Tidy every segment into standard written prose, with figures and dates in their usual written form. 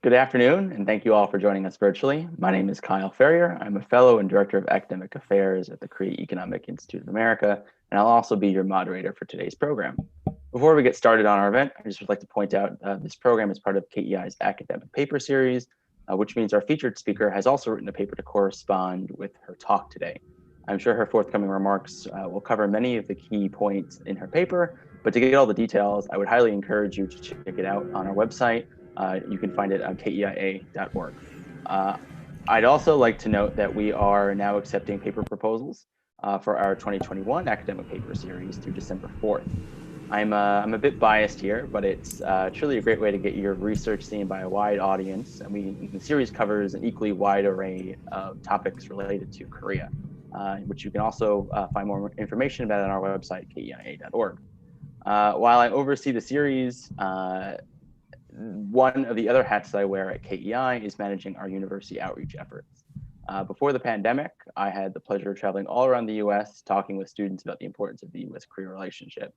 Good afternoon, and thank you all for joining us virtually. My name is Kyle Ferrier. I'm a fellow and director of academic affairs at the Korea Economic Institute of America, and I'll also be your moderator for today's program. Before we get started on our event, I just would like to point out this program is part of KEI's academic paper series, which means our featured speaker has also written a paper to correspond with her talk today. I'm sure her forthcoming remarks will cover many of the key points in her paper, but to get all the details, I would highly encourage you to check it out on our website. You can find it on keia.org. I'd also like to note that we are now accepting paper proposals for our 2021 academic paper series through December 4th. I'm a bit biased here, but it's truly a great way to get your research seen by a wide audience. And the series covers an equally wide array of topics related to Korea, which you can also find more information about on our website, keia.org. While I oversee the series, one of the other hats that I wear at KEI is managing our university outreach efforts. Before the pandemic, I had the pleasure of traveling all around the US, talking with students about the importance of the US-Korea relationship.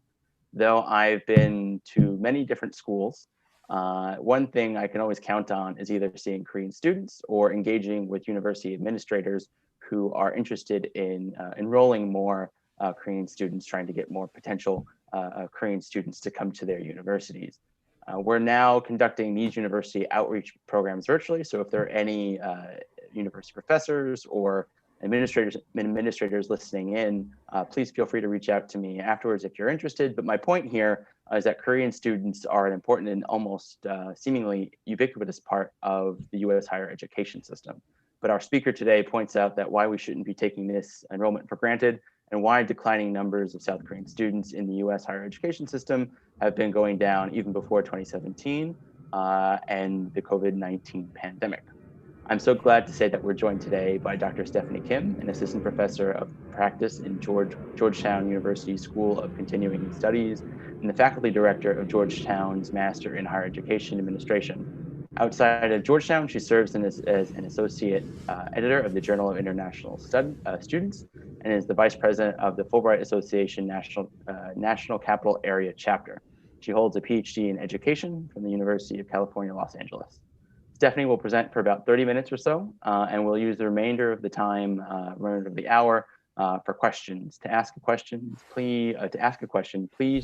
Though I've been to many different schools, one thing I can always count on is either seeing Korean students or engaging with university administrators who are interested in enrolling more Korean students, trying to get more potential Korean students to come to their universities. We're now conducting these university outreach programs virtually. So if there are any university professors or administrators listening in, please feel free to reach out to me afterwards if you're interested. But my point here is that Korean students are an important and almost seemingly ubiquitous part of the US higher education system. But our speaker today points out that why we shouldn't be taking this enrollment for granted and why declining numbers of South Korean students in the US higher education system have been going down even before 2017 and the COVID-19 pandemic. I'm so glad to say that we're joined today by Dr. Stephanie Kim, an assistant professor of practice in Georgetown University School of Continuing Studies and the faculty director of Georgetown's Master in Higher Education Administration. Outside of Georgetown, she serves as an associate editor of the Journal of International Students and is the vice president of the Fulbright Association National Capital Area Chapter. She holds a PhD in education from the University of California, Los Angeles. Stephanie will present for about 30 minutes or so, and we'll use the remainder of the time, remainder of the hour, for questions. To ask a question, please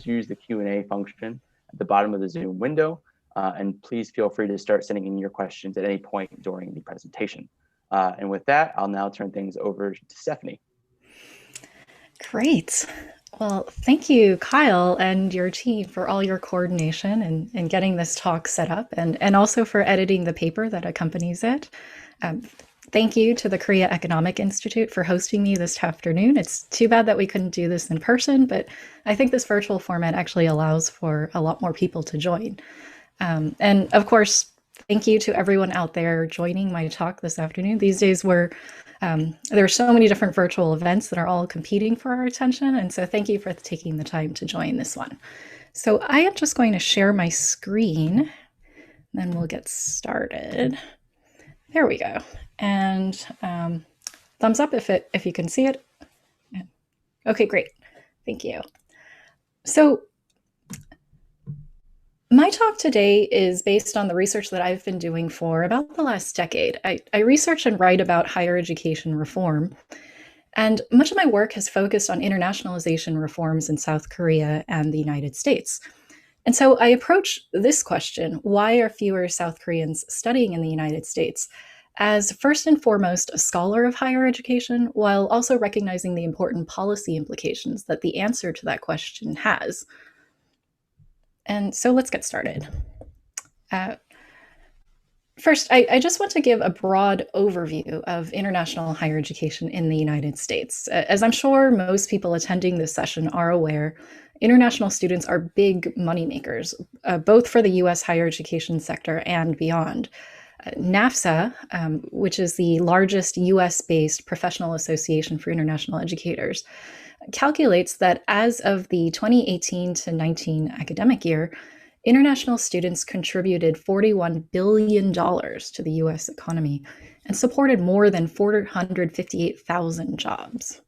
use the Q&A function at the bottom of the Zoom window, and please feel free to start sending in your questions at any point during the presentation. And with that, I'll now turn things over to Stephanie. Great. Well, thank you, Kyle, and your team for all your coordination and getting this talk set up, and also for editing the paper that accompanies it. Thank you to the Korea Economic Institute for hosting me this afternoon. It's too bad that we couldn't do this in person, but I think this virtual format actually allows for a lot more people to join. And of course, thank you to everyone out there joining my talk this afternoon. These days there are so many different virtual events that are all competing for our attention. And so thank you for taking the time to join this one. So I am just going to share my screen, then we'll get started. There we go. And thumbs up if you can see it. Okay, great. Thank you. So my talk today is based on the research that I've been doing for about the last decade. I research and write about higher education reform, and much of my work has focused on internationalization reforms in South Korea and the United States. And so I approach this question, why are fewer South Koreans studying in the United States, as first and foremost a scholar of higher education, while also recognizing the important policy implications that the answer to that question has. And so let's get started. First, I just want to give a broad overview of international higher education in the United States. As I'm sure most people attending this session are aware, international students are big moneymakers, both for the US higher education sector and beyond. NAFSA, which is the largest US-based professional association for international educators, calculates that as of the 2018 to 19 academic year, international students contributed $41 billion to the US economy and supported more than 458,000 jobs.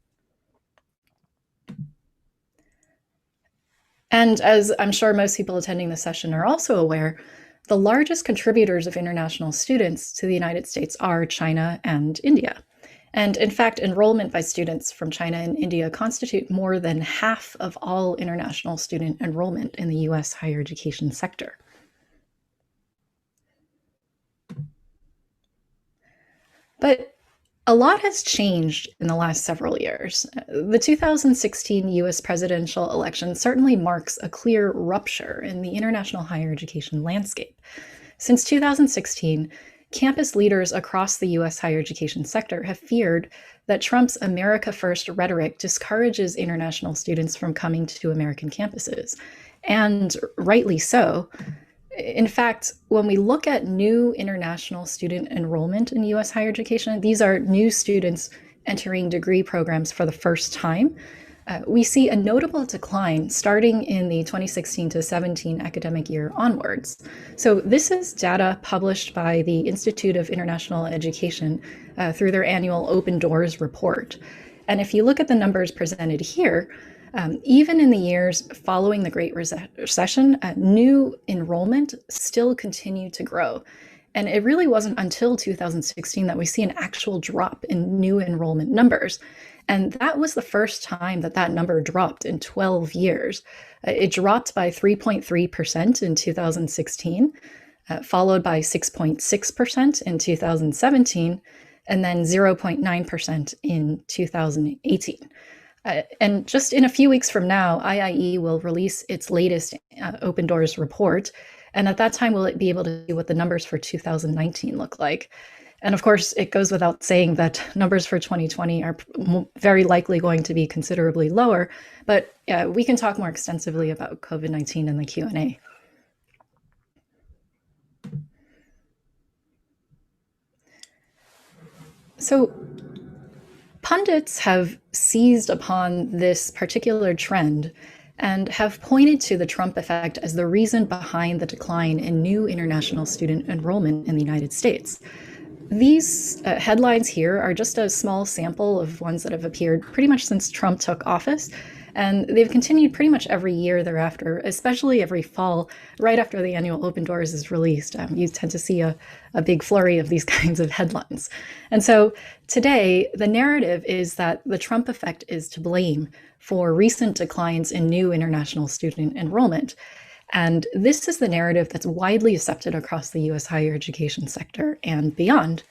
And as I'm sure most people attending the session are also aware, the largest contributors of international students to the United States are China and India. And in fact, enrollment by students from China and India constitute more than half of all international student enrollment in the US higher education sector. But a lot has changed in the last several years. The 2016 US presidential election certainly marks a clear rupture in the international higher education landscape. Since 2016, campus leaders across the US higher education sector have feared that Trump's America First rhetoric discourages international students from coming to American campuses. And rightly so. In fact, when we look at new international student enrollment in US higher education, these are new students entering degree programs for the first time. We see a notable decline starting in the 2016 to 17 academic year onwards. So this is data published by the Institute of International Education through their annual Open Doors report. And if you look at the numbers presented here, even in the years following the Great Recession, new enrollment still continued to grow. And it really wasn't until 2016 that we see an actual drop in new enrollment numbers. And that was the first time that that number dropped in 12 years. It dropped by 3.3% in 2016, followed by 6.6% in 2017, and then 0.9% in 2018. And just in a few weeks from now, IIE will release its latest Open Doors report. And at that time, we'll be able to see what the numbers for 2019 look like. And of course, it goes without saying that numbers for 2020 are very likely going to be considerably lower, but we can talk more extensively about COVID-19 in the Q&A. So pundits have seized upon this particular trend and have pointed to the Trump effect as the reason behind the decline in new international student enrollment in the United States. These headlines here are just a small sample of ones that have appeared pretty much since Trump took office, and they've continued pretty much every year thereafter, especially every fall, right after the annual Open Doors is released. You tend to see a big flurry of these kinds of headlines. And so today, the narrative is that the Trump effect is to blame for recent declines in new international student enrollment. And this is the narrative that's widely accepted across the US higher education sector and beyond.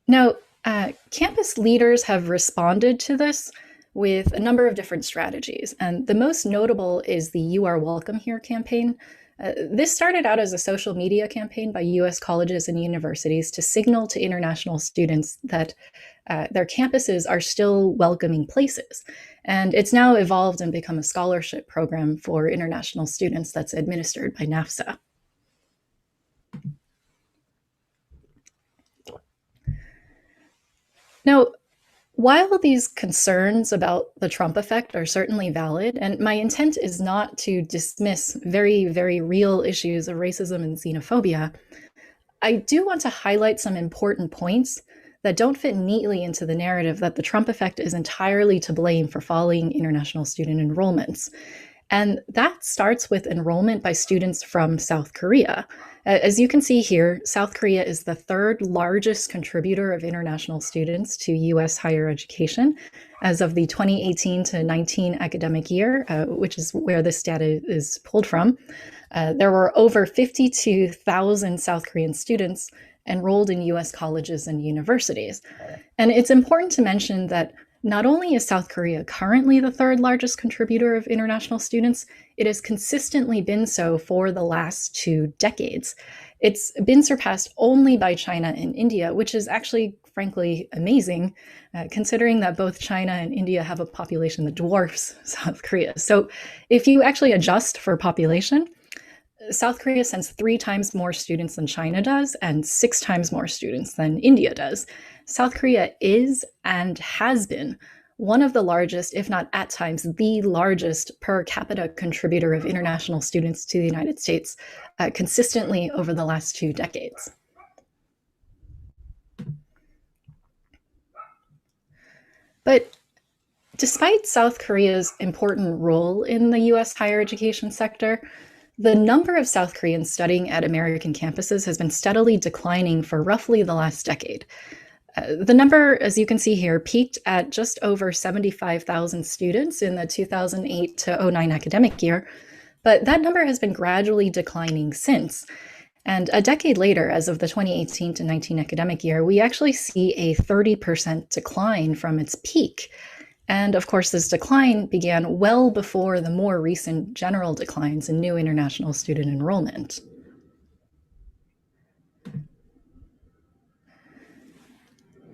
Now, campus leaders have responded to this with a number of different strategies. And the most notable is the You Are Welcome Here campaign. This started out as a social media campaign by US colleges and universities to signal to international students that their campuses are still welcoming places. And it's now evolved and become a scholarship program for international students that's administered by NAFSA. Now, while these concerns about the Trump effect are certainly valid, and my intent is not to dismiss very, very real issues of racism and xenophobia, I do want to highlight some important points that don't fit neatly into the narrative that the Trump effect is entirely to blame for falling international student enrollments. And that starts with enrollment by students from South Korea. As you can see here, South Korea is the third largest contributor of international students to US higher education as of the 2018 to 19 academic year, which is where this data is pulled from. There were over 52,000 South Korean students enrolled in US colleges and universities. And it's important to mention that not only is South Korea currently the third largest contributor of international students, it has consistently been so for the last 2 decades. It's been surpassed only by China and India, which is actually, frankly, amazing, considering that both China and India have a population that dwarfs South Korea. So if you actually adjust for population, South Korea sends 3 times more students than China does and 6 times more students than India does. South Korea is and has been one of the largest, if not at times the largest per capita contributor of international students to the United States consistently over the last 2 decades. But Despite South Korea's important role in the US higher education sector, the number of South Koreans studying at American campuses has been steadily declining for roughly the last decade. The number, as you can see here, peaked at just over 75,000 students in the 2008 to 09 academic year, but that number has been gradually declining since. And a decade later, as of the 2018 to 19 academic year, we actually see a 30% decline from its peak. And of course, this decline began well before the more recent general declines in new international student enrollment.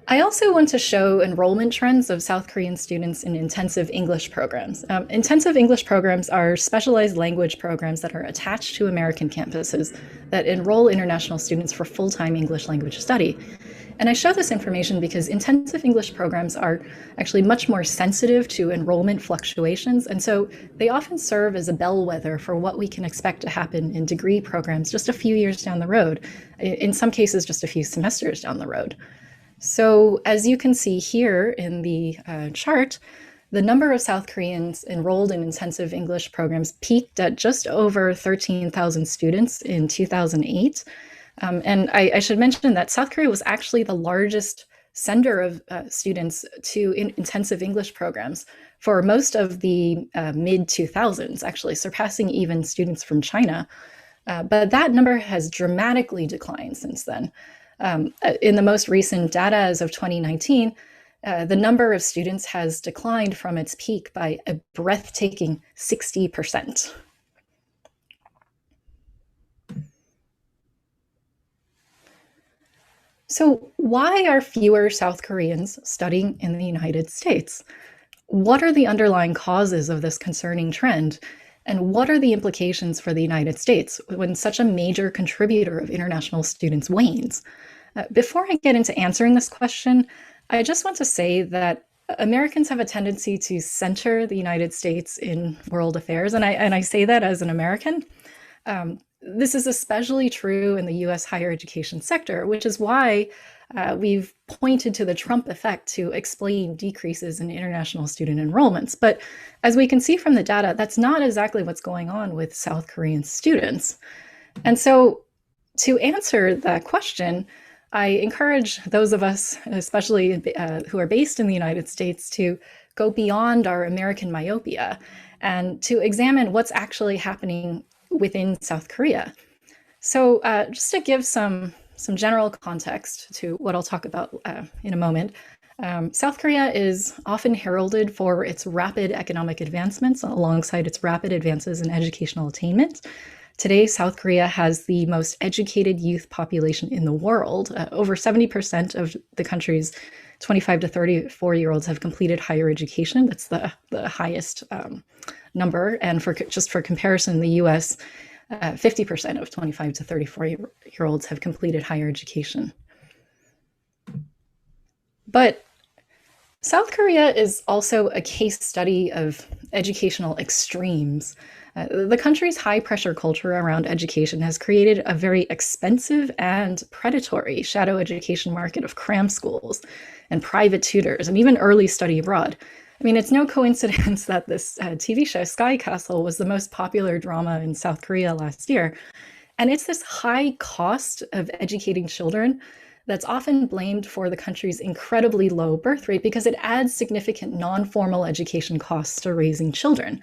I also want to show enrollment trends of South Korean students in intensive English programs. Intensive English programs are specialized language programs that are attached to American campuses that enroll international students for full-time English language study. And I show this information because intensive English programs are actually much more sensitive to enrollment fluctuations, and so they often serve as a bellwether for what we can expect to happen in degree programs just a few years down the road, in some cases just a few semesters down the road. So as you can see here in the chart, the number of South Koreans enrolled in intensive English programs peaked at just over 13,000 students in 2008. And I should mention that South Korea was actually the largest sender of students to intensive English programs for most of the mid-2000s, actually surpassing even students from China. But that number has dramatically declined since then. In the most recent data as of 2019, the number of students has declined from its peak by a breathtaking 60%. So why are fewer South Koreans studying in the United States? What are the underlying causes of this concerning trend? And what are the implications for the United States when such a major contributor of international students wanes? Before I get into answering this question, I just want to say that Americans have a tendency to center the United States in world affairs, and I say that as an American. This is especially true in the US higher education sector, which is why we've pointed to the Trump effect to explain decreases in international student enrollments. But as we can see from the data, that's not exactly what's going on with South Korean students. And so to answer that question, I encourage those of us, especially who are based in the United States, to go beyond our American myopia and to examine what's actually happening within South Korea. So just to give some general context to what I'll talk about in a moment, South Korea is often heralded for its rapid economic advancements alongside its rapid advances in educational attainment. Today, South Korea has the most educated youth population in the world. Over 70% of the country's 25 to 34-year-olds have completed higher education. That's the highest number. And just for comparison, the US, 50% of 25 to 34-year-olds have completed higher education. But South Korea is also a case study of educational extremes. The country's high-pressure culture around education has created a very expensive and predatory shadow education market of cram schools and private tutors and even early study abroad. I mean, it's no coincidence that this TV show, Sky Castle, was the most popular drama in South Korea last year. And it's this high cost of educating children that's often blamed for the country's incredibly low birth rate because it adds significant non-formal education costs to raising children.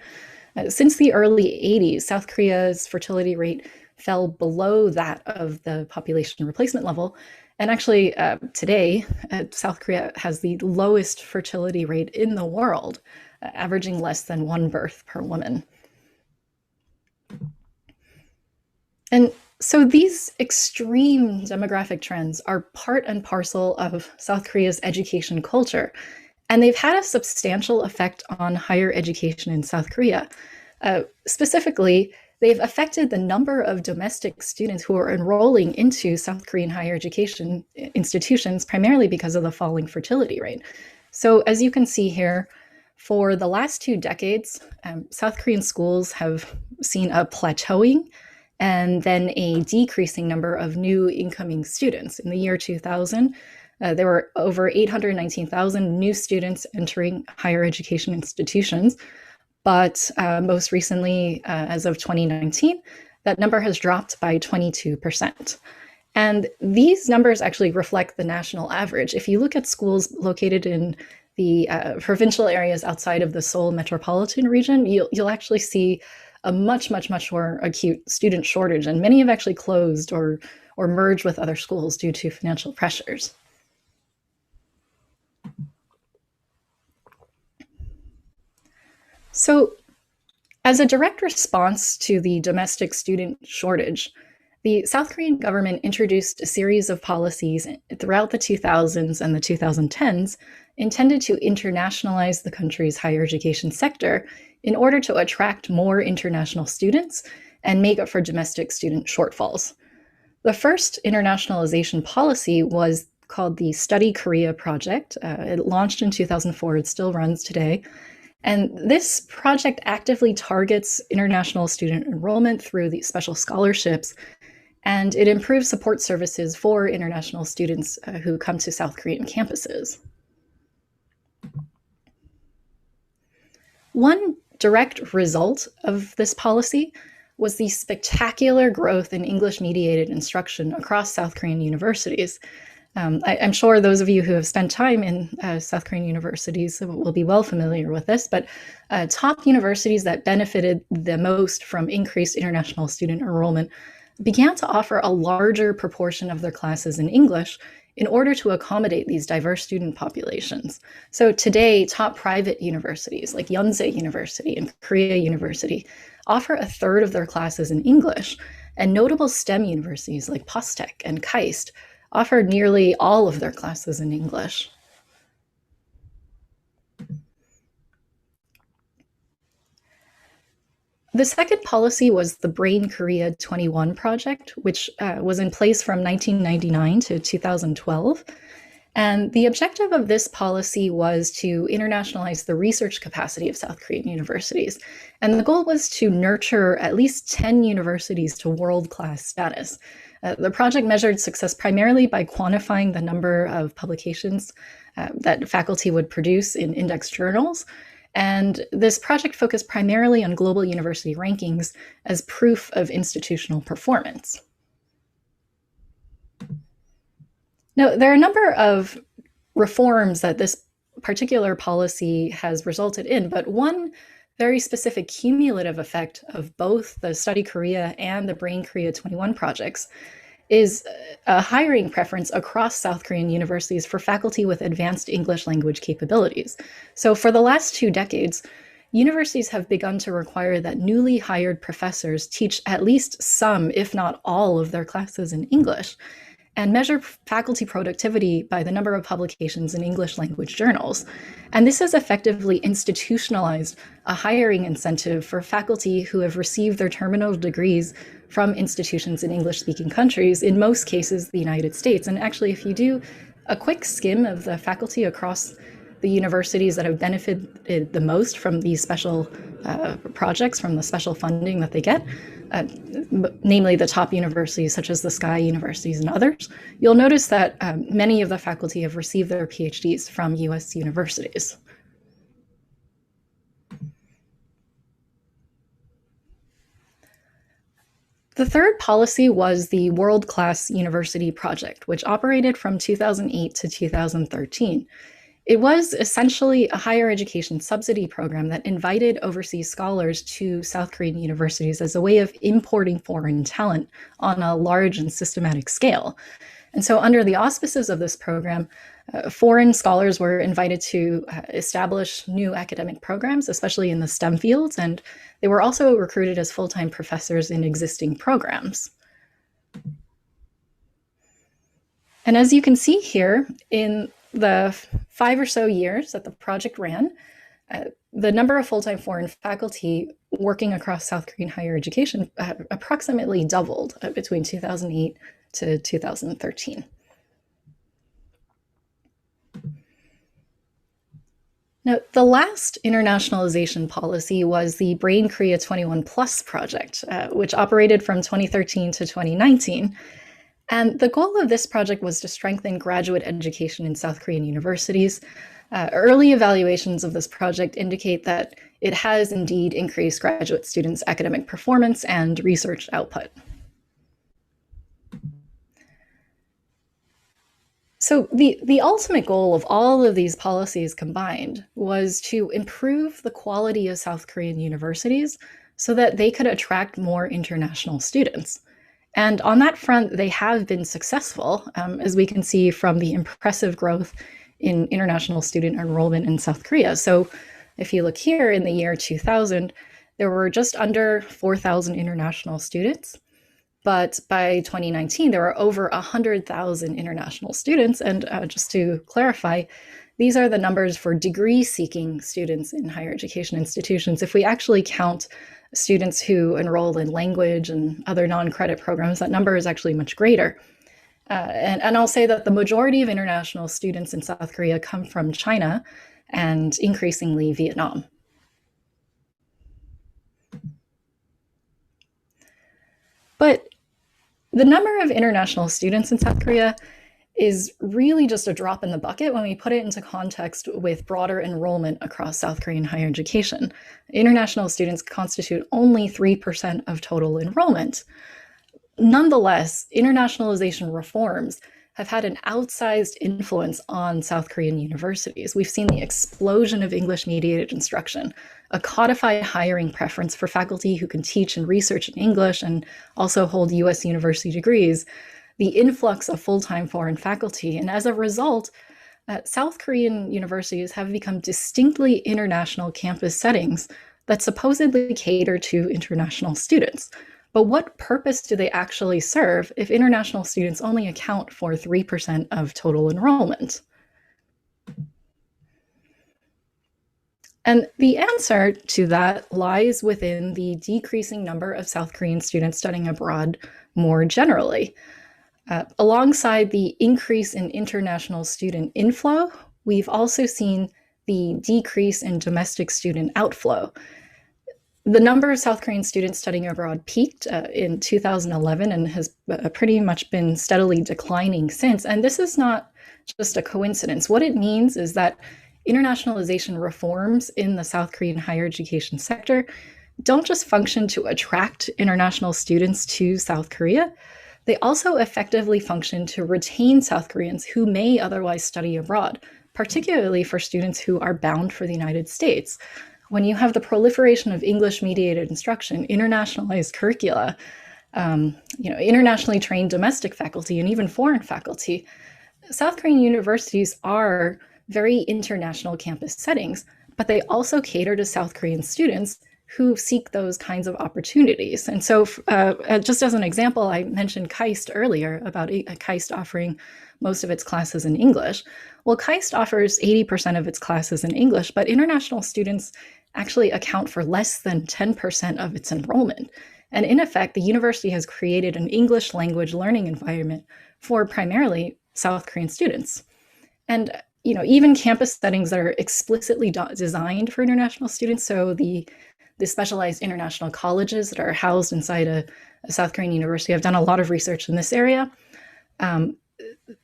Since the early 80s, South Korea's fertility rate fell below that of the population replacement level. And actually, today, South Korea has the lowest fertility rate in the world, averaging less than 1 birth per woman. And so these extreme demographic trends are part and parcel of South Korea's education culture. And they've had a substantial effect on higher education in South Korea. Specifically, they've affected the number of domestic students who are enrolling into South Korean higher education institutions, primarily because of the falling fertility rate. So as you can see here, for the last 2 decades, South Korean schools have seen a plateauing and then a decreasing number of new incoming students. In the year 2000, There were over 819,000 new students entering higher education institutions, but most recently, as of 2019, that number has dropped by 22%. And these numbers actually reflect the national average. If you look at schools located in the provincial areas outside of the Seoul metropolitan region, you'll actually see a much more acute student shortage, and many have actually closed or merged with other schools due to financial pressures. So, as a direct response to the domestic student shortage, the South Korean government introduced a series of policies throughout the 2000s and the 2010s intended to internationalize the country's higher education sector in order to attract more international students and make up for domestic student shortfalls. The first internationalization policy was called the Study Korea Project. It launched in 2004, it still runs today. And this project actively targets international student enrollment through the special scholarships, and it improves support services for international students who come to South Korean campuses. One direct result of this policy was the spectacular growth in English-mediated instruction across South Korean universities. I'm sure those of you who have spent time in South Korean universities will be well familiar with this, but top universities that benefited the most from increased international student enrollment began to offer a larger proportion of their classes in English in order to accommodate these diverse student populations. So today, top private universities like Yonsei University and Korea University offer a third of their classes in English, and notable STEM universities like POSTECH and KAIST offer nearly all of their classes in English. The second policy was the Brain Korea 21 project, which was in place from 1999 to 2012. And the objective of this policy was to internationalize the research capacity of South Korean universities. And the goal was to nurture at least 10 universities to world-class status. The project measured success primarily by quantifying the number of publications that faculty would produce in index journals. And this project focused primarily on global university rankings as proof of institutional performance. Now, there are a number of reforms that this particular policy has resulted in, but one very specific cumulative effect of both the Study Korea and the Brain Korea 21 projects is a hiring preference across South Korean universities for faculty with advanced English language capabilities. So for the last 2 decades, universities have begun to require that newly hired professors teach at least some, if not all, of their classes in English, and measure faculty productivity by the number of publications in English language journals. And this has effectively institutionalized a hiring incentive for faculty who have received their terminal degrees from institutions in English-speaking countries, in most cases the United States. And actually, if you do a quick skim of the faculty across the universities that have benefited the most from these special projects, from the special funding that they get, namely the top universities such as the Sky Universities and others, you'll notice that many of the faculty have received their PhDs from US universities. The third policy was the World Class University Project, which operated from 2008 to 2013. It was essentially a higher education subsidy program that invited overseas scholars to South Korean universities as a way of importing foreign talent on a large and systematic scale. And so under the auspices of this program, foreign scholars were invited to establish new academic programs, especially in the STEM fields, and they were also recruited as full-time professors in existing programs. And as you can see here, in the 5 or so years that the project ran, the number of full-time foreign faculty working across South Korean higher education approximately doubled between 2008 to 2013. Now, the last internationalization policy was the Brain Korea 21 Plus project, which operated from 2013 to 2019. And the goal of this project was to strengthen graduate education in South Korean universities. Early evaluations of this project indicate that it has indeed increased graduate students' academic performance and research output. So the ultimate goal of all of these policies combined was to improve the quality of South Korean universities so that they could attract more international students. And on that front, they have been successful, as we can see from the impressive growth in international student enrollment in South Korea. So if you look here in the year 2000, there were just under 4,000 international students. But by 2019, there were over 100,000 international students. And just to clarify, these are the numbers for degree-seeking students in higher education institutions. If we actually count students who enroll in language and other non-credit programs, that number is actually much greater. And I'll say that the majority of international students in South Korea come from China and increasingly Vietnam. But the number of international students in South Korea is really just a drop in the bucket when we put it into context with broader enrollment across South Korean higher education. International students constitute only 3% of total enrollment. Nonetheless, internationalization reforms have had an outsized influence on South Korean universities. We've seen the explosion of English-mediated instruction, a codified hiring preference for faculty who can teach and research in English and also hold US university degrees, the influx of full-time foreign faculty, and as a result, South Korean universities have become distinctly international campus settings that supposedly cater to international students. But what purpose do they actually serve if international students only account for 3% of total enrollment? And the answer to that lies within the decreasing number of South Korean students studying abroad more generally. Alongside the increase in international student inflow, we've also seen the decrease in domestic student outflow. The number of South Korean students studying abroad peaked in 2011 and has pretty much been steadily declining since. And this is not just a coincidence. What it means is that internationalization reforms in the South Korean higher education sector don't just function to attract international students to South Korea, they also effectively function to retain South Koreans who may otherwise study abroad, particularly for students who are bound for the United States. When you have the proliferation of English-mediated instruction, internationalized curricula, internationally trained domestic faculty, and even foreign faculty, South Korean universities are very international campus settings, but they also cater to South Korean students who seek those kinds of opportunities. And so just as an example, I mentioned KAIST earlier about KAIST offering most of its classes in English. Well, KAIST offers 80% of its classes in English, but international students actually account for less than 10% of its enrollment. And in effect, the university has created an English language learning environment for primarily South Korean students. And even campus settings that are explicitly designed for international students, so the specialized international colleges that are housed inside a South Korean university, I've done a lot of research in this area.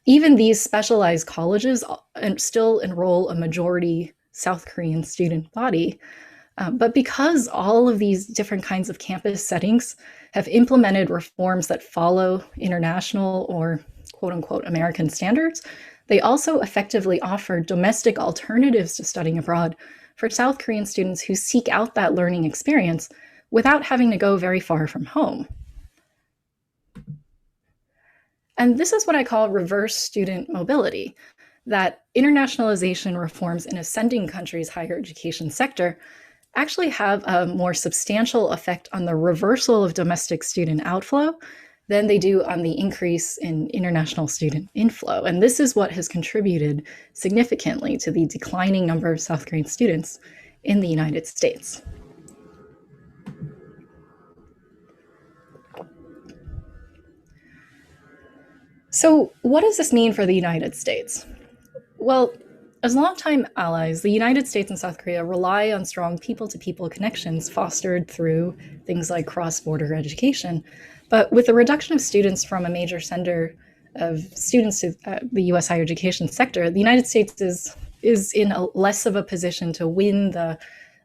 Even these specialized colleges still enroll a majority South Korean student body. But because all of these different kinds of campus settings have implemented reforms that follow international or quote unquote American standards, they also effectively offer domestic alternatives to studying abroad for South Korean students who seek out that learning experience without having to go very far from home. And this is what I call reverse student mobility, that internationalization reforms in ascending countries' higher education sector actually have a more substantial effect on the reversal of domestic student outflow than they do on the increase in international student inflow. And this is what has contributed significantly to the declining number of South Korean students in the United States. So what does this mean for the United States? Well, as longtime allies, the United States and South Korea rely on strong people to people connections fostered through things like cross border education. But with the reduction of students from a major sender of students to the US higher education sector, the United States is in a less of a position to win the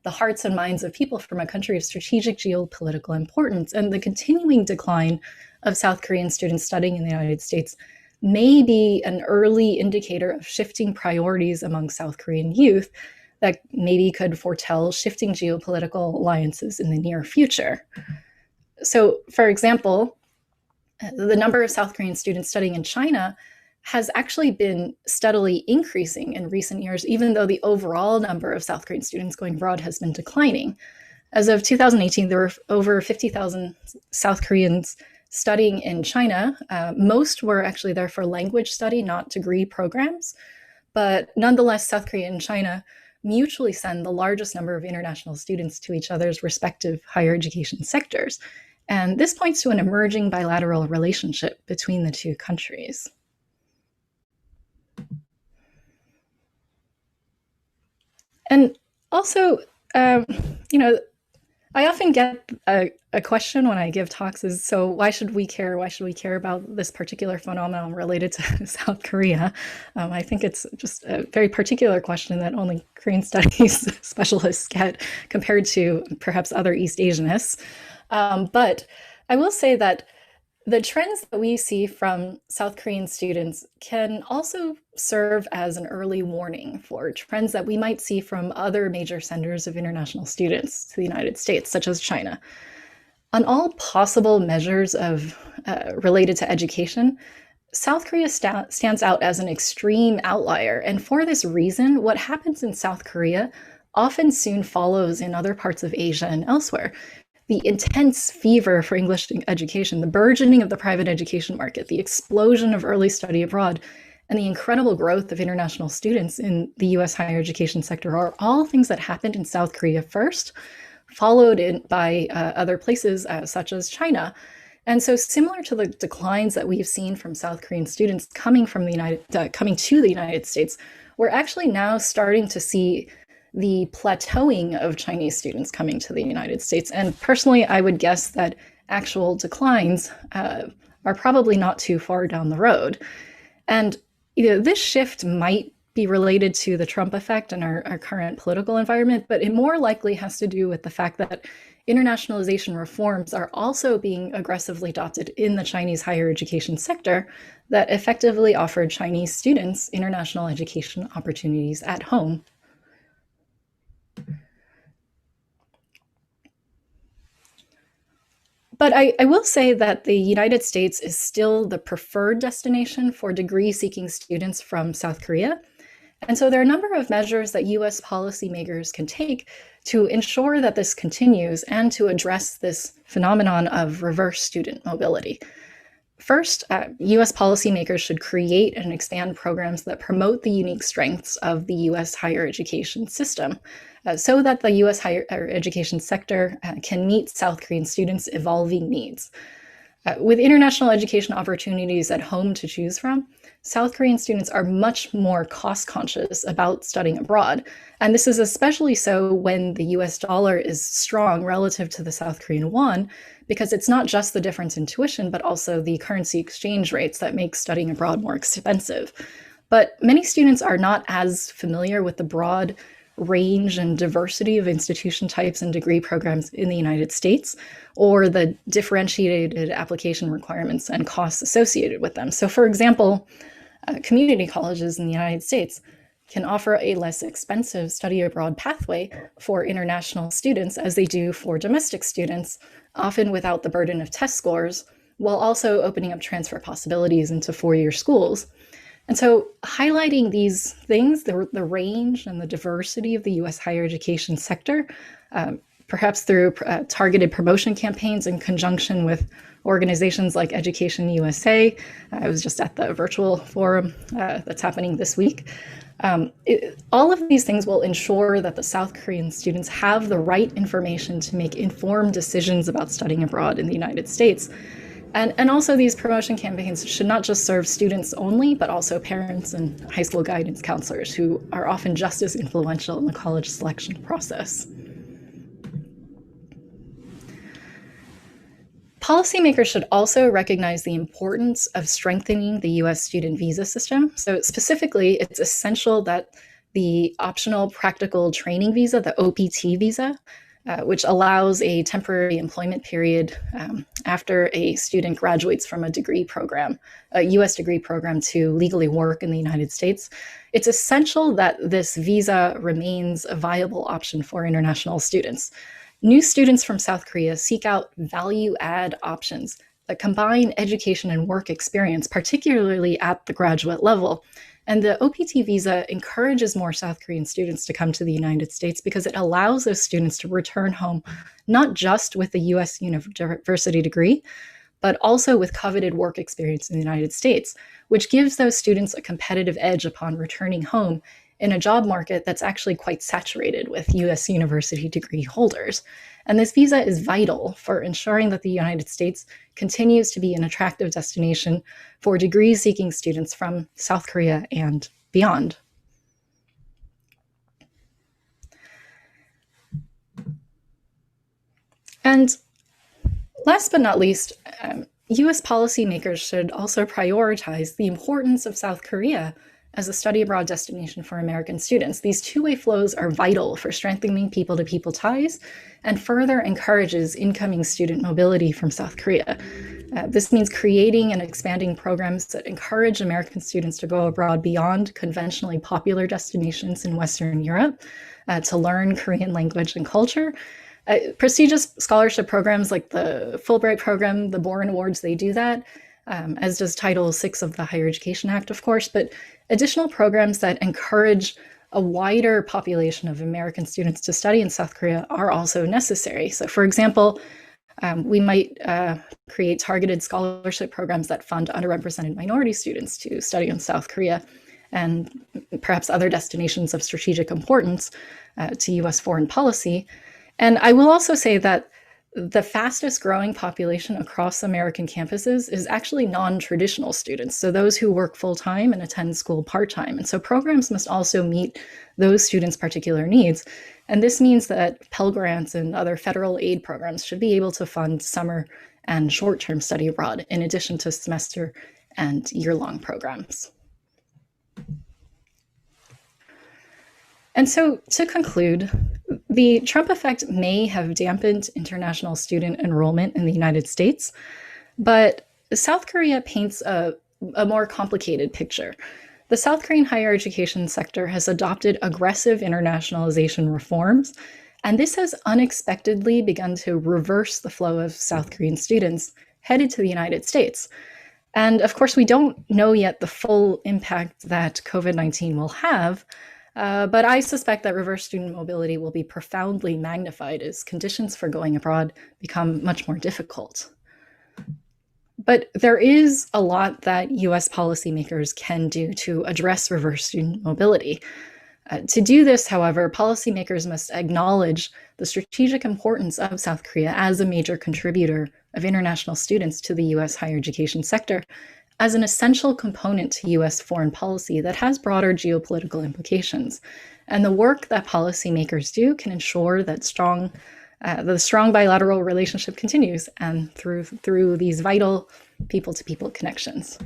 hearts and minds of people from a country of strategic geopolitical importance. And the continuing decline of South Korean students studying in the United States may be an early indicator of shifting priorities among South Korean youth that maybe could foretell shifting geopolitical alliances in the near future. So, for example, the number of South Korean students studying in China has actually been steadily increasing in recent years, even though the overall number of South Korean students going abroad has been declining. As of 2018, there were over 50,000 South Koreans studying in China. Most were actually there for language study, not degree programs. But nonetheless, South Korea and China mutually send the largest number of international students to each other's respective higher education sectors. And this points to an emerging bilateral relationship between the two countries. And also, I often get a question when I give talks is, so why should we care? Why should we care about this particular phenomenon related to South Korea? I think it's just a very particular question that only Korean studies specialists get compared to perhaps other East Asianists. But I will say that the trends that we see from South Korean students can also serve as an early warning for trends that we might see from other major senders of international students to the United States, such as China. On all possible measures of related to education, South Korea stands out as an extreme outlier. And for this reason, what happens in South Korea often soon follows in other parts of Asia and elsewhere. The intense fever for English education, the burgeoning of the private education market, the explosion of early study abroad, and the incredible growth of international students in the US higher education sector are all things that happened in South Korea first, followed by other places such as China. And so similar to the declines that we've seen from South Korean students coming to the United States, we're actually now starting to see the plateauing of Chinese students coming to the United States. And personally, I would guess that actual declines are probably not too far down the road. And this shift might be related to the Trump effect and our current political environment, but it more likely has to do with the fact that internationalization reforms are also being aggressively adopted in the Chinese higher education sector that effectively offer Chinese students international education opportunities at home. But I will say that the United States is still the preferred destination for degree-seeking students from South Korea. And so there are a number of measures that US policymakers can take to ensure that this continues and to address this phenomenon of reverse student mobility. First, US policymakers should create and expand programs that promote the unique strengths of the US higher education system so that the US higher education sector can meet South Korean students' evolving needs. With international education opportunities at home to choose from, South Korean students are much more cost conscious about studying abroad. And this is especially so when the US dollar is strong relative to the South Korean won, because it's not just the difference in tuition, but also the currency exchange rates that make studying abroad more expensive. But many students are not as familiar with the broad range and diversity of institution types and degree programs in the United States, or the differentiated application requirements and costs associated with them. So for example, community colleges in the United States can offer a less expensive study abroad pathway for international students as they do for domestic students, often without the burden of test scores, while also opening up transfer possibilities into four-year schools. And so highlighting these things, the range and the diversity of the US higher education sector, perhaps through targeted promotion campaigns in conjunction with organizations like Education USA. I was just at the virtual forum that's happening this week. All of these things will ensure that the South Korean students have the right information to make informed decisions about studying abroad in the United States. And also these promotion campaigns should not just serve students only, but also parents and high school guidance counselors who are often just as influential in the college selection process. Policymakers should also recognize the importance of strengthening the US student visa system. So specifically, it's essential that the optional practical training visa, the OPT visa, which allows a temporary employment period after a student graduates from a degree program, a US degree program, to legally work in the United States. It's essential that this visa remains a viable option for international students. New students from South Korea seek out value-add options that combine education and work experience, particularly at the graduate level. And the OPT visa encourages more South Korean students to come to the United States because it allows those students to return home, not just with a US university degree, but also with coveted work experience in the United States, which gives those students a competitive edge upon returning home in a job market that's actually quite saturated with US university degree holders. And this visa is vital for ensuring that the United States continues to be an attractive destination for degree-seeking students from South Korea and beyond. And last but not least, US policymakers should also prioritize the importance of South Korea as a study abroad destination for American students. These two-way flows are vital for strengthening people-to-people ties and further encourages incoming student mobility from South Korea. This means creating and expanding programs that encourage American students to go abroad beyond conventionally popular destinations in Western Europe to learn Korean language and culture. Prestigious scholarship programs like the Fulbright program, the Boren Awards, they do that, as does Title VI of the Higher Education Act, of course, but additional programs that encourage a wider population of American students to study in South Korea are also necessary. So for example, we might create targeted scholarship programs that fund underrepresented minority students to study in South Korea and perhaps other destinations of strategic importance to US foreign policy. And I will also say that the fastest growing population across American campuses is actually non-traditional students, so those who work full-time and attend school part-time. And so programs must also meet those students' particular needs. And this means that Pell Grants and other federal aid programs should be able to fund summer and short-term study abroad, in addition to semester and year-long programs. And so to conclude, the Trump effect may have dampened international student enrollment in the United States, but South Korea paints a more complicated picture. The South Korean higher education sector has adopted aggressive internationalization reforms, and this has unexpectedly begun to reverse the flow of South Korean students headed to the United States. And of course, we don't know yet the full impact that COVID-19 will have, but I suspect that reverse student mobility will be profoundly magnified as conditions for going abroad become much more difficult. But there is a lot that US policymakers can do to address reverse student mobility. To do this, however, policymakers must acknowledge the strategic importance of South Korea as a major contributor of international students to the US higher education sector as an essential component to US foreign policy that has broader geopolitical implications. And the work that policymakers do can ensure that the strong bilateral relationship continues and through these vital people-to-people connections.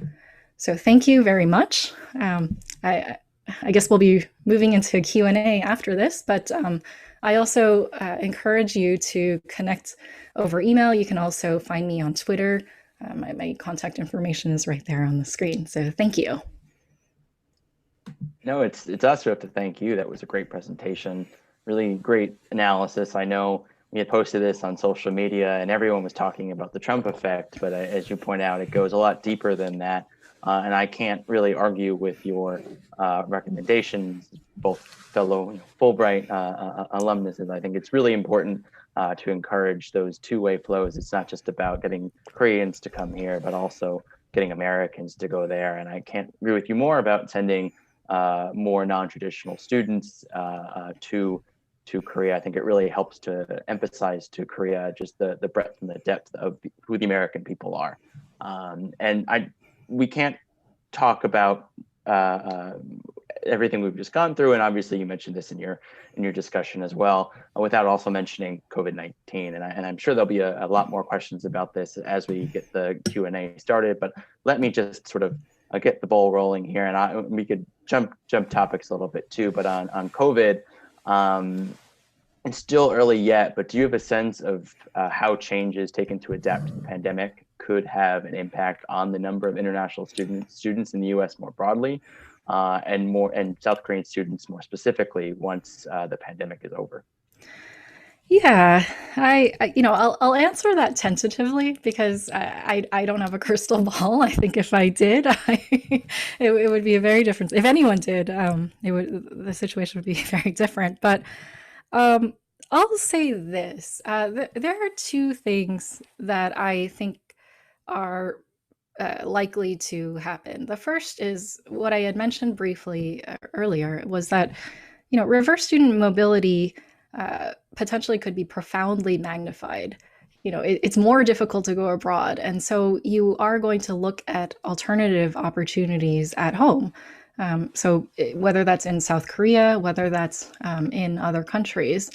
So thank you very much. I guess we'll be moving into Q&A after this, but I also encourage you to connect over email. You can also find me on Twitter. My contact information is right there on the screen. So thank you. No, it's us who have to thank you. That was a great presentation, really great analysis. I know we had posted this on social media and everyone was talking about the Trump effect, but as you point out, it goes a lot deeper than that. And I can't really argue with your recommendations, both fellow Fulbright alumnuses. I think it's really important to encourage those two-way flows. It's not just about getting Koreans to come here, but also getting Americans to go there. And I can't agree with you more about sending more non-traditional students to Korea. I think it really helps to emphasize to Korea just the breadth and the depth of who the American people are. And we can't talk about everything we've just gone through, and obviously you mentioned this in your discussion as well, without also mentioning COVID-19. And I'm sure there'll be a lot more questions about this as we get the Q&A started. But let me just sort of get the ball rolling here, and we could jump topics a little bit too. But on COVID, it's still early yet, but do you have a sense of how changes taken to adapt to the pandemic could have an impact on the number of international students in the U.S. more broadly, and South Korean students more specifically once the pandemic is over? Yeah, I'll answer that tentatively because I don't have a crystal ball. I think if I did, it would be a very different. If anyone did, the situation would be very different. But um, I'll say this: there are two things that I think are likely to happen. The first is what I had mentioned briefly earlier, was that reverse student mobility potentially could be profoundly magnified. It's more difficult to go abroad, and so you are going to look at alternative opportunities at home. So whether that's in South Korea, whether that's in other countries.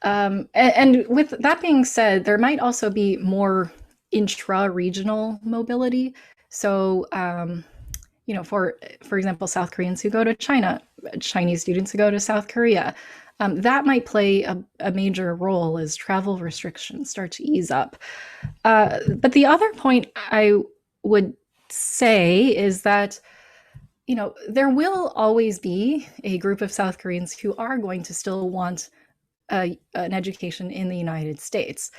And with that being said, there might also be more intra-regional mobility. So, for example, South Koreans who go to China, Chinese students who go to South Korea, that might play a major role as travel restrictions start to ease up. But the other point I would say is that there will always be a group of South Koreans who are going to still want an education in the United States.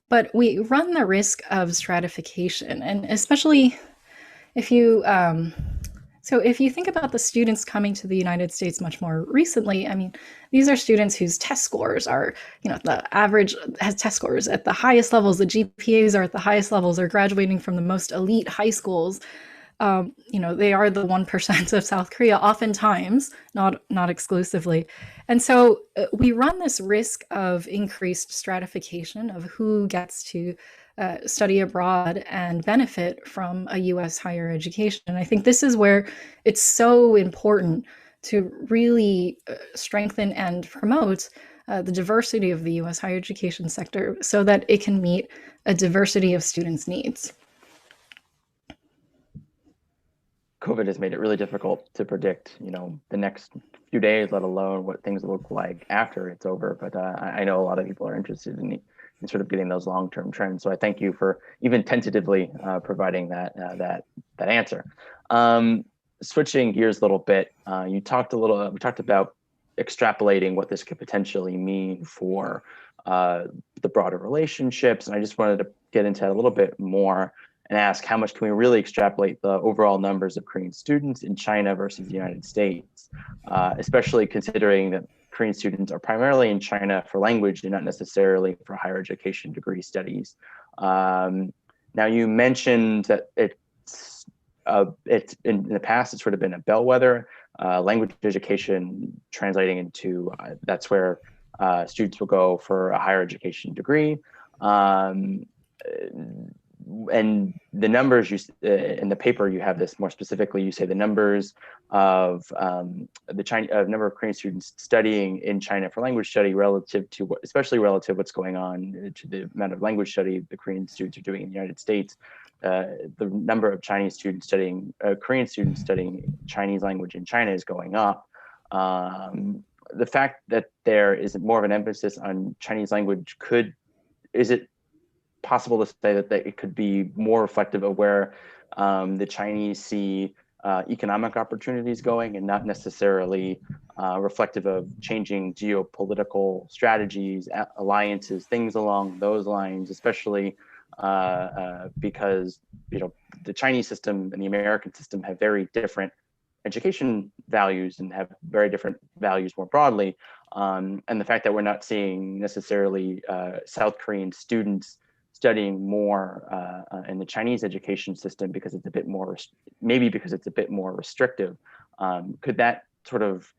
But we run the risk of stratification, and especially if you if you think about the students coming to the United States much more recently, I mean, these are students whose test scores are, the average has test scores at the highest levels, the GPAs are at the highest levels, they're graduating from the most elite high schools. They are the 1% of South Korea, oftentimes, not exclusively. And so we run this risk of increased stratification of who gets to study abroad and benefit from a US higher education. And I think this is where it's so important to really strengthen and promote the diversity of the US higher education sector so that it can meet a diversity of students' needs. COVID has made it really difficult to predict, the next few days, let alone what things look like after it's over. But I know a lot of people are interested in sort of getting those long-term trends. So I thank you for even tentatively providing that answer. Switching gears a little bit, we talked about extrapolating what this could potentially mean for the broader relationships, and I just wanted to get into that a little bit more and ask, how much can we really extrapolate the overall numbers of Korean students in China versus the United States, especially considering that Korean students are primarily in China for language and not necessarily for higher education degree studies. Now, you mentioned that it's in the past, it's sort of been a bellwether, language education translating into that's where students will go for a higher education degree. And the numbers in the paper, you have this more specifically. You say the numbers of number of Korean students studying in China for language study especially relative what's going on to the amount of language study the Korean students are doing in the United States. The number of Chinese students studying Korean students studying Chinese language in China is going up. The fact that there is more of an emphasis on Chinese language is it possible to say that it could be more reflective of where the Chinese see economic opportunities going, and not necessarily reflective of changing geopolitical strategies, alliances, things along those lines, especially because the Chinese system and the American system have very different education values and have very different values more broadly. And the fact that we're not seeing necessarily South Korean students studying more in the Chinese education system because it's a bit more, restrictive. Could that sort of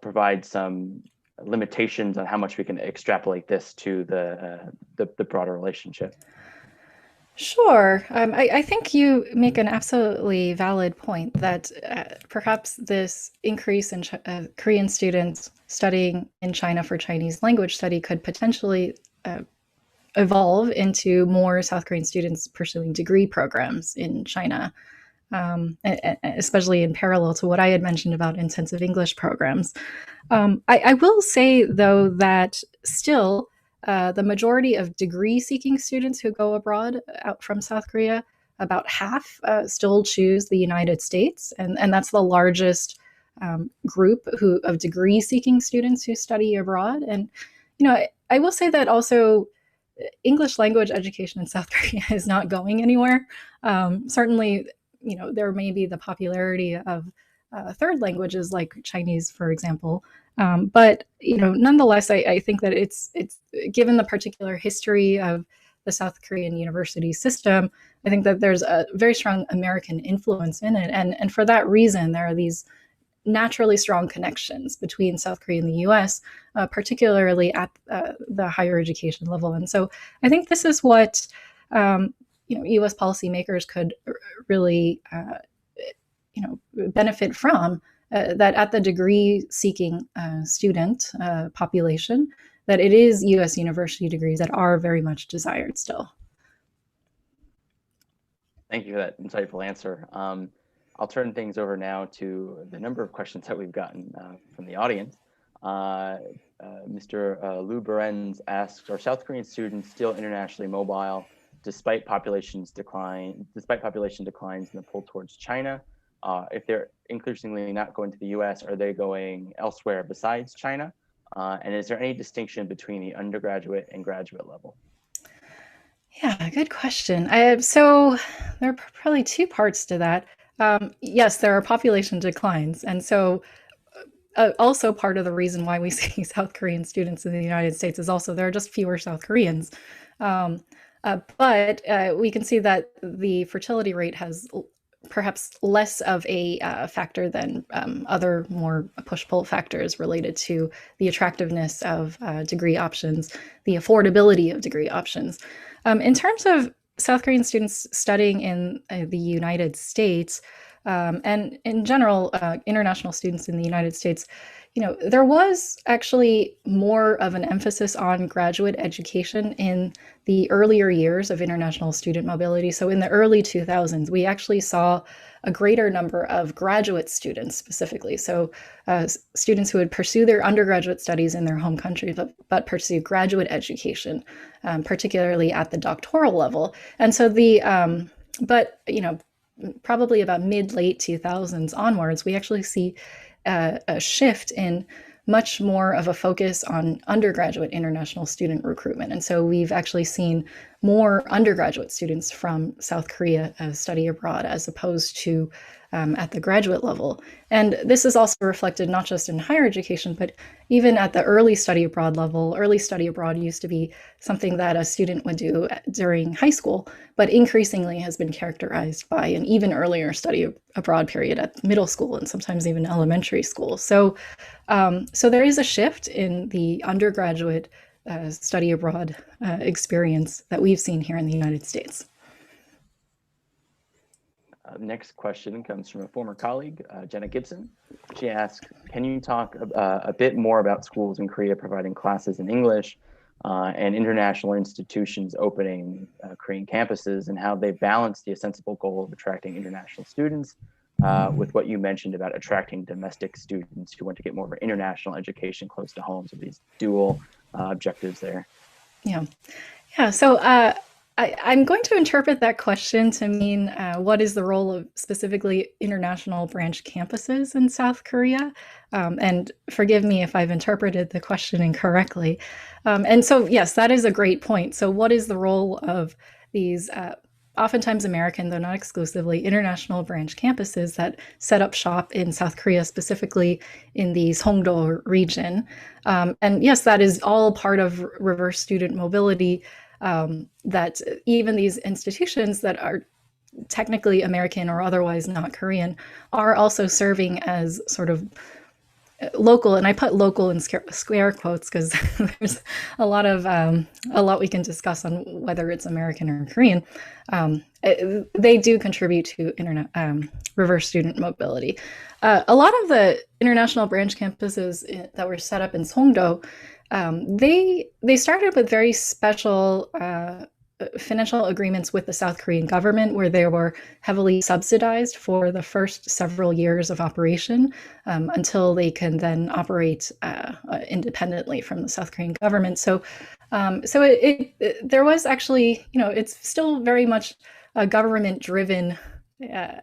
provide some limitations on how much we can extrapolate this to the broader relationship? Sure. I think you make an absolutely valid point that perhaps this increase in Korean students studying in China for Chinese language study could potentially evolve into more South Korean students pursuing degree programs in China, especially in parallel to what I had mentioned about intensive English programs. I will say, though, that still the majority of degree seeking students who go abroad out from South Korea, about half still choose the United States. And that's the largest group of degree seeking students who study abroad. And, I will say that also English language education in South Korea is not going anywhere. Certainly, there may be the popularity of third languages like Chinese, for example. But nonetheless, I think that it's given the particular history of the South Korean university system. I think that there's a very strong American influence in it, and for that reason, there are these naturally strong connections between South Korea and the U.S., particularly at the higher education level. And so I think this is what U.S. policymakers could really benefit from. That at the degree-seeking student population, that it is U.S. university degrees that are very much desired still. Thank you for that insightful answer. I'll turn things over now to the number of questions that we've gotten from the audience. Mr. Lou Berens asks, are South Korean students still internationally mobile despite population declines in the pull towards China? If they're increasingly not going to the US, are they going elsewhere besides China? And is there any distinction between the undergraduate and graduate level? Yeah, good question. So there are probably two parts to that. Yes, there are population declines. And so also part of the reason why we see South Korean students in the United States is also there are just fewer South Koreans. But we can see that the fertility rate has perhaps less of a factor than other more push-pull factors related to the attractiveness of degree options, the affordability of degree options. In terms of South Korean students studying in the United States, and in general, international students in the United States, there was actually more of an emphasis on graduate education in the earlier years of international student mobility. So in the early 2000s, we actually saw a greater number of graduate students specifically. So students who would pursue their undergraduate studies in their home country, but pursue graduate education, particularly at the doctoral level. And so probably about mid-late 2000s onwards, we actually see a shift in much more of a focus on undergraduate international student recruitment. And so we've actually seen more undergraduate students from South Korea study abroad as opposed to at the graduate level. And this is also reflected not just in higher education, but even at the early study abroad level. Early study abroad used to be something that a student would do during high school, but increasingly has been characterized by an even earlier study abroad period at middle school and sometimes even elementary school. So there is a shift in the undergraduate study abroad experience that we've seen here in the United States. Next question comes from a former colleague, Jenna Gibson. She asks, can you talk a bit more about schools in Korea providing classes in English and international institutions opening Korean campuses and how they balance the ostensible goal of attracting international students with what you mentioned about attracting domestic students who want to get more of an international education close to home? So these dual objectives there. Yeah. So I'm going to interpret that question to mean what is the role of specifically international branch campuses in South Korea? And forgive me if I've interpreted the question incorrectly. And so, yes, that is a great point. So what is the role of these oftentimes American, though not exclusively, international branch campuses that set up shop in South Korea, specifically in the Songdo region? And yes, that is all part of reverse student mobility. That even these institutions that are technically American or otherwise not Korean are also serving as sort of local, and I put local in square quotes because there's a lot we can discuss on whether it's American or Korean. They do contribute to internet reverse student mobility. A lot of the international branch campuses that were set up in Songdo, they started with very special financial agreements with the South Korean government, where they were heavily subsidized for the first several years of operation, until they can then operate independently from the South Korean government. So, there was actually, it's still very much a government-driven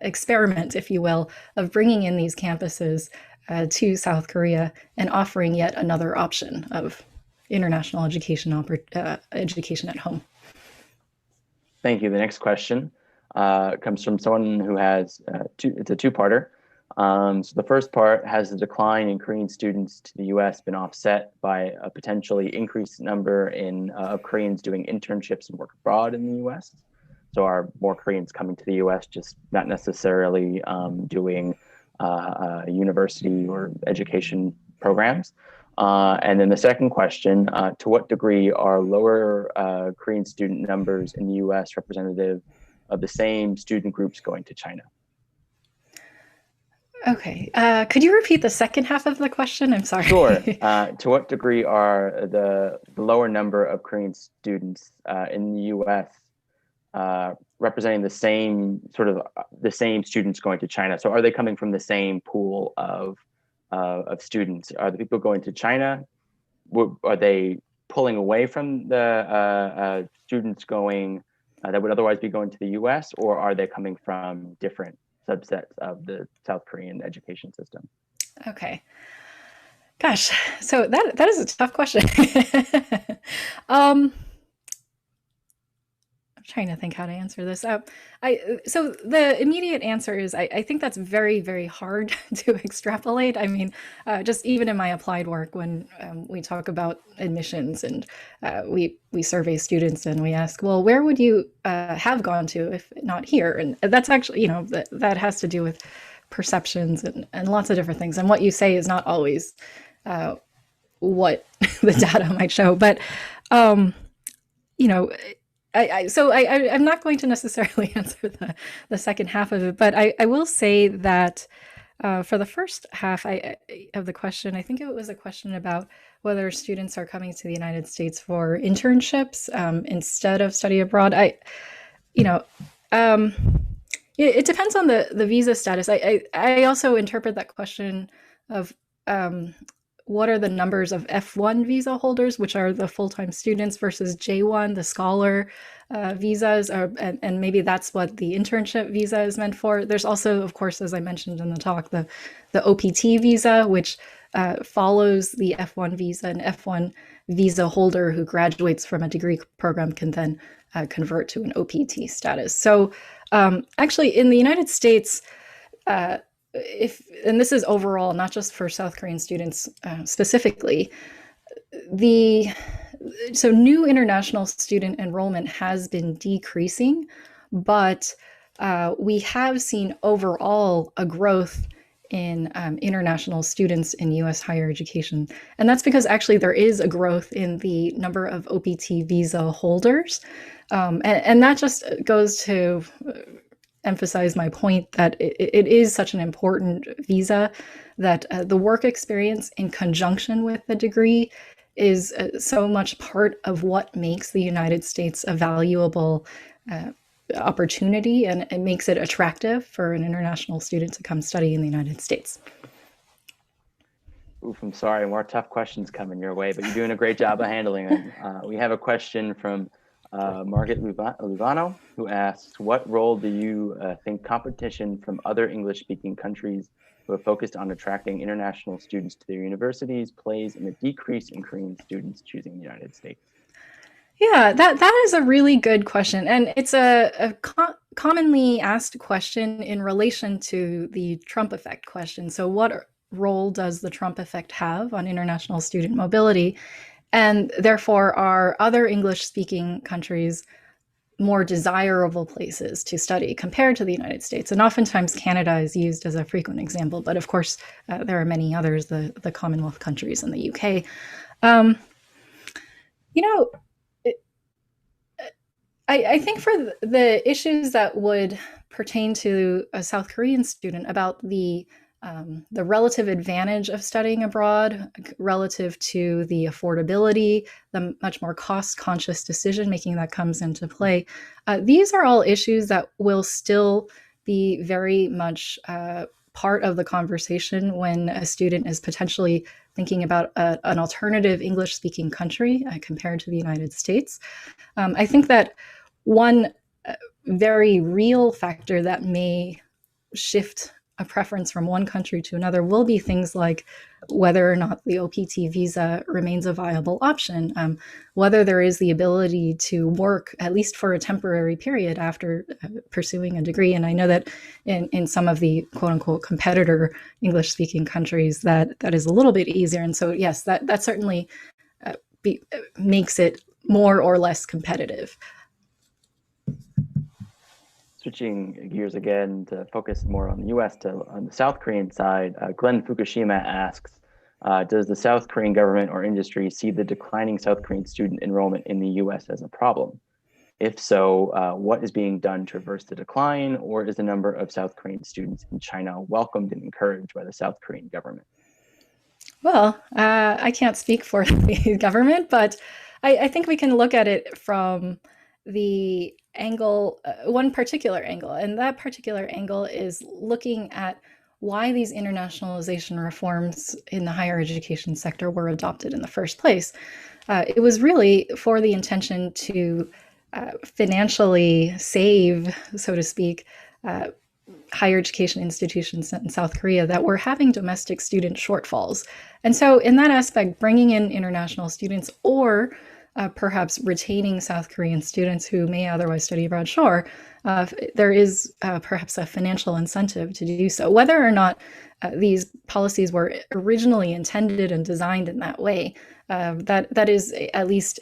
experiment, if you will, of bringing in these campuses to South Korea and offering yet another option of international education at home. Thank you. The next question comes from someone who has it's a two-parter. So the first part: has the decline in Korean students to the U.S. been offset by a potentially increased number of Koreans doing internships and work abroad in the U.S.? So are more Koreans coming to the U.S., just not necessarily doing university or education programs? And then the second question, to what degree are lower Korean student numbers in the US representative of the same student groups going to China? Okay. Could you repeat the second half of the question? I'm sorry. Sure. To what degree are the lower number of Korean students in the US representing the same students going to China? So are they coming from the same pool of students? Are the people going to China? Are they pulling away from the students going that would otherwise be going to the U.S., or are they coming from different subsets of the South Korean education system? Okay. Gosh, so that is a tough question. I'm trying to think how to answer this. So the immediate answer is I think that's very, very hard to extrapolate. I mean, just even in my applied work, when we talk about admissions and we survey students and we ask, well, where would you have gone to if not here? And that's actually, that has to do with perceptions and lots of different things. And what you say is not always what the data might show. But, I'm not going to necessarily answer the second half of it, but I will say that for the first half of the question, I think it was a question about whether students are coming to the United States for internships instead of study abroad. It depends on the visa status. I also interpret that question of what are the numbers of F1 visa holders, which are the full-time students, versus J1, the scholar visas, and maybe that's what the internship visa is meant for. There's also, of course, as I mentioned in the talk, the OPT visa, which follows the F1 visa. An F1 visa holder who graduates from a degree program can then convert to an OPT status. So actually, in the United States, and this is overall, not just for South Korean students specifically, so new international student enrollment has been decreasing, but we have seen overall a growth in international students in U.S. higher education. And that's because actually there is a growth in the number of OPT visa holders. And that just goes to emphasize my point that it is such an important visa, that the work experience in conjunction with the degree is so much part of what makes the United States a valuable opportunity, and it makes it attractive for an international student to come study in the United States. Oof, I'm sorry, more tough questions coming your way, but you're doing a great job of handling them. We have a question from Margaret Luvano, who asks, what role do you think competition from other English-speaking countries who have focused on attracting international students to their universities plays in the decrease in Korean students choosing the United States? Yeah, that is a really good question. And it's a commonly asked question in relation to the Trump effect question. So what role does the Trump effect have on international student mobility? And therefore, are other English-speaking countries more desirable places to study compared to the United States. And oftentimes Canada is used as a frequent example, but of course there are many others, the Commonwealth countries and the UK. Um, you know, I think for the issues that would pertain to a South Korean student about the relative advantage of studying abroad relative to the affordability, the much more cost-conscious decision making that comes into play. These are all issues that will still be very much part of the conversation when a student is potentially thinking about an alternative English-speaking country compared to the United States. I think that one very real factor that may shift a preference from one country to another will be things like whether or not the OPT visa remains a viable option, whether there is the ability to work at least for a temporary period after pursuing a degree. And I know that in some of the quote unquote competitor English speaking countries that is a little bit easier. And so, yes, that certainly makes it more or less competitive. Switching gears again to focus more on the US on the South Korean side, Glenn Fukushima asks, does the South Korean government or industry see the declining South Korean student enrollment in the US as a problem? If so, what is being done to reverse the decline, or is the number of South Korean students in China welcomed and encouraged by the South Korean government? Well, I can't speak for the government, but I think we can look at it from the angle, one particular angle, and that particular angle is looking at why these internationalization reforms in the higher education sector were adopted in the first place. It was really for the intention to financially save, so to speak, higher education institutions in South Korea that were having domestic student shortfalls. And so, in that aspect, bringing in international students or perhaps retaining South Korean students who may otherwise study abroad, sure, there is perhaps a financial incentive to do so. Whether or not these policies were originally intended and designed in that way, that is at least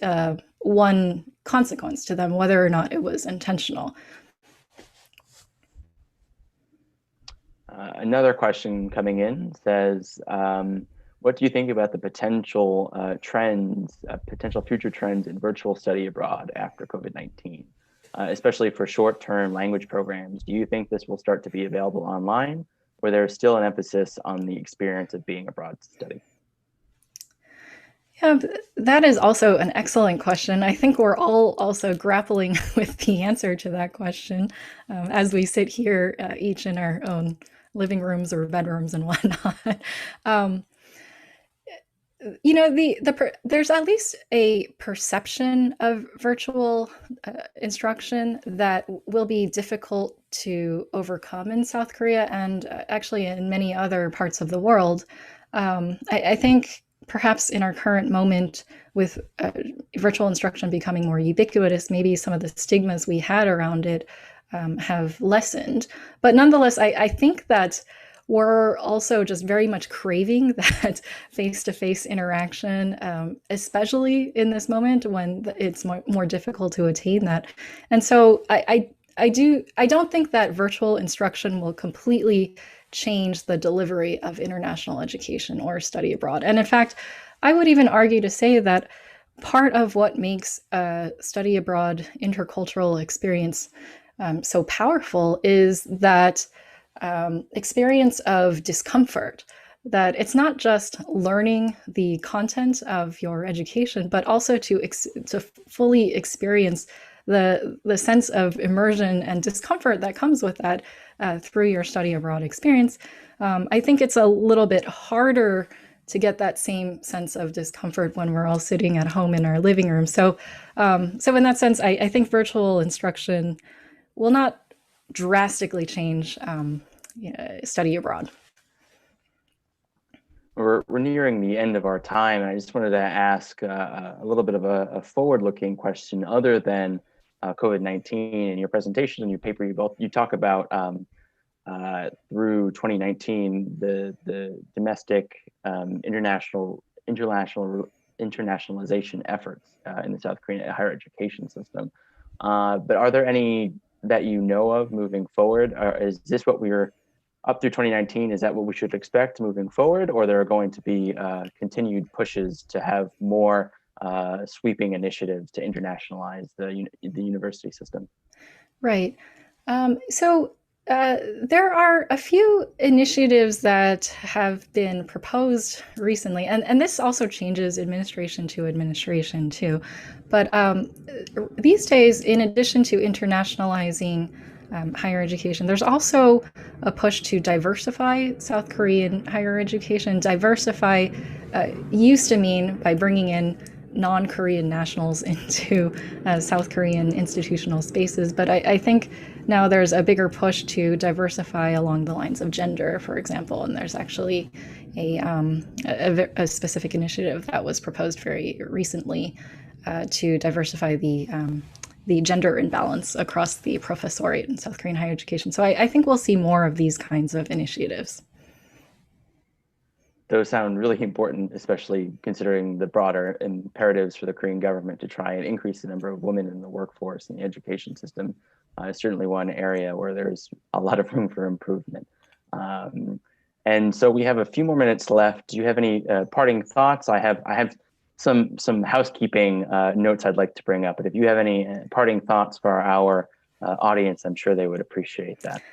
one consequence to them, whether or not it was intentional. Another question coming in says, what do you think about the potential trends, potential future trends in virtual study abroad after COVID-19, especially for short-term language programs? Do you think this will start to be available online, or there's still an emphasis on the experience of being abroad to study? Yeah, that is also an excellent question. I think we're all also grappling with the answer to that question as we sit here, each in our own living rooms or bedrooms and whatnot. um, there's at least a perception of virtual instruction that will be difficult to overcome in South Korea and actually in many other parts of the world. I think perhaps in our current moment with virtual instruction becoming more ubiquitous, maybe some of the stigmas we had around it have lessened. But nonetheless, I think that we're also just very much craving that face-to-face interaction, especially in this moment when it's more difficult to attain that. And so I don't think that virtual instruction will completely change the delivery of international education or study abroad. And in fact, I would even argue to say that part of what makes a study abroad intercultural experience so powerful is that experience of discomfort, that it's not just learning the content of your education, but also to fully experience the sense of immersion and discomfort that comes with that through your study abroad experience. I think it's a little bit harder to get that same sense of discomfort when we're all sitting at home in our living room. So in that sense, I think virtual instruction will not drastically change study abroad. We're nearing the end of our time, and I just wanted to ask a little bit of a forward-looking question other than COVID-19. In your presentation and your paper, you talk about through 2019 the domestic internationalization efforts in the South Korean higher education system. But are there any that you know of moving forward? Or is this what we're up through 2019? Is that what we should expect moving forward, or there are going to be continued pushes to have more sweeping initiatives to internationalize the university system? Right. There are a few initiatives that have been proposed recently, and this also changes administration to administration too. But these days, in addition to internationalizing higher education, there's also a push to diversify South Korean higher education. Diversify used to mean by bringing in non-Korean nationals into South Korean institutional spaces. But I think now there's a bigger push to diversify along the lines of gender, for example. And there's actually a specific initiative that was proposed very recently to diversify the gender imbalance across the professoriate in South Korean higher education. So I think we'll see more of these kinds of initiatives. Those sound really important, especially considering the broader imperatives for the Korean government to try and increase the number of women in the workforce and the education system. Is certainly one area where there's a lot of room for improvement. And so we have a few more minutes left. Do you have any parting thoughts? I have some housekeeping notes I'd like to bring up, but if you have any parting thoughts for our audience, I'm sure they would appreciate that.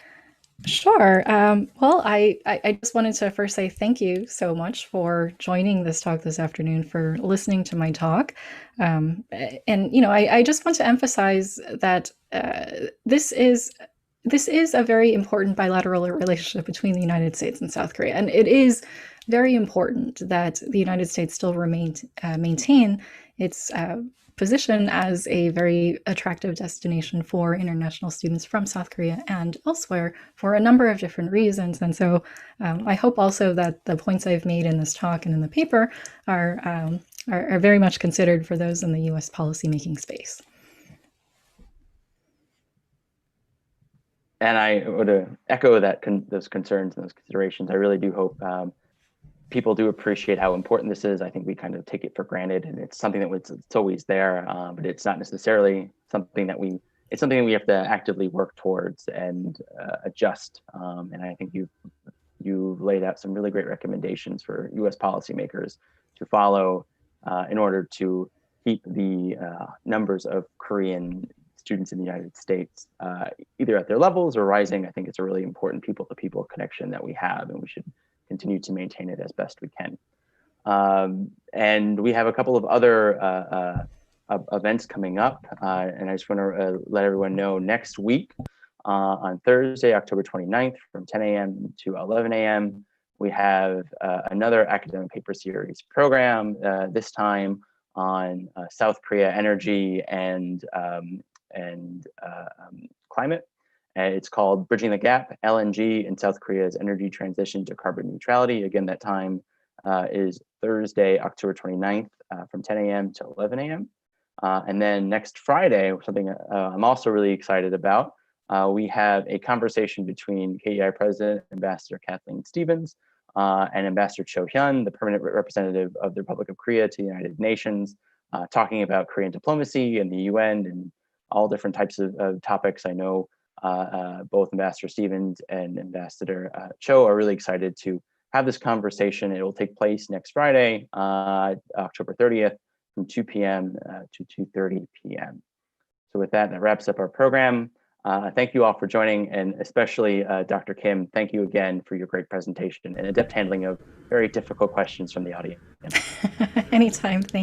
Sure. Well, I just wanted to first say thank you so much for joining this talk this afternoon, for listening to my talk. And, I just want to emphasize that this is a very important bilateral relationship between the United States and South Korea. And it is very important that the United States still maintain its position as a very attractive destination for international students from South Korea and elsewhere for a number of different reasons. And so I hope also that the points I've made in this talk and in the paper are very much considered for those in the US policymaking space. And I would echo those concerns and those considerations. I really do hope people do appreciate how important this is. I think we kind of take it for granted, and it's something that it's always there, but it's not necessarily something that it's something that we have to actively work towards and adjust. And I think you've laid out some really great recommendations for U.S. policymakers to follow in order to keep the numbers of Korean students in the United States either at their levels or rising. I think it's a really important people-to-people connection that we have, and we should continue to maintain it as best we can. And we have a couple of other events coming up, and I just want to let everyone know next week on Thursday, October 29th from 10 a.m. to 11 a.m. we have another academic paper series program, this time on South Korea energy and climate. It's called Bridging the Gap, LNG and South Korea's Energy Transition to Carbon Neutrality. Again, that time is Thursday, October 29th from 10 a.m. to 11 a.m. And then next Friday, something I'm also really excited about, we have a conversation between KEI President, Ambassador Kathleen Stevens, and Ambassador Cho Hyun, the permanent representative of the Republic of Korea to the United Nations, talking about Korean diplomacy and the UN and all different types of topics. I know both Ambassador Stevens and Ambassador Cho are really excited to have this conversation. It will take place next Friday, October 30th from 2 p.m. to 2:30 p.m. So with that, that wraps up our program. Thank you all for joining, and especially Dr. Kim, thank you again for your great presentation and adept handling of very difficult questions from the audience. Anytime. Thank you.